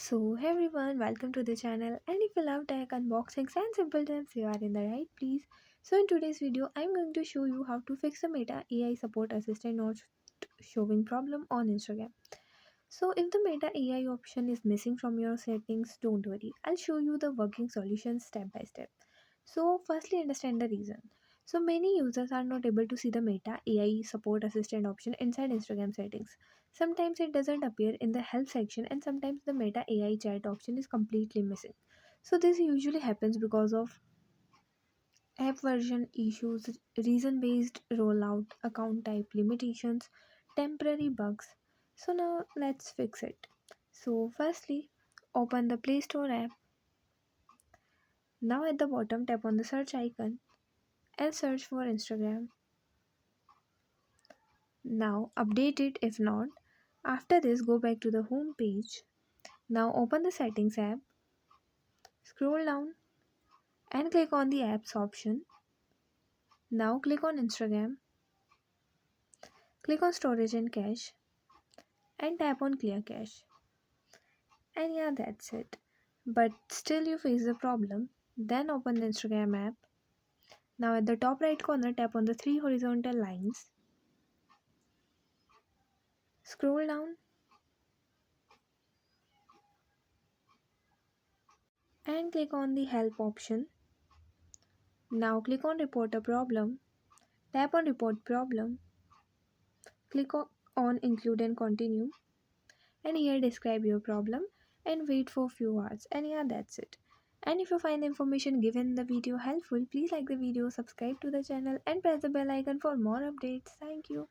Hey everyone, welcome to the channel. And if you love tech unboxings and simple tips, you are in the right place. So, in today's video, I'm going to show you how to fix a Meta AI support assistant not showing problem on Instagram. So, if the Meta AI option is missing from your settings, don't worry. I'll show you the working solution step by step. So, firstly, understand the reason. So, many users are not able to see the Meta AI support assistant option inside Instagram settings. Sometimes it doesn't appear in the help section, and sometimes the Meta AI chat option is completely missing. So, this usually happens because of app version issues, reason based rollout, account type limitations, temporary bugs. So, now let's fix it. So, firstly, open the Play Store app. Now, at the bottom, tap on the search icon and search for Instagram. Now update it if not. After this, go back to the home page. Now open the settings app, scroll down and click on the apps option. Now click on Instagram, click on storage and cache and tap on clear cache. And yeah, that's it. But still you face the problem. Then open the Instagram app. Now at the top right corner, tap on the three horizontal lines. Scroll down and click on the help option. Now click on report a problem. Tap on report problem. Click on include and continue, and here describe your problem and wait for few hours, and yeah, that's it. And if you find the information given in the video helpful, please like the video, subscribe to the channel and press the bell icon for more updates. Thank you.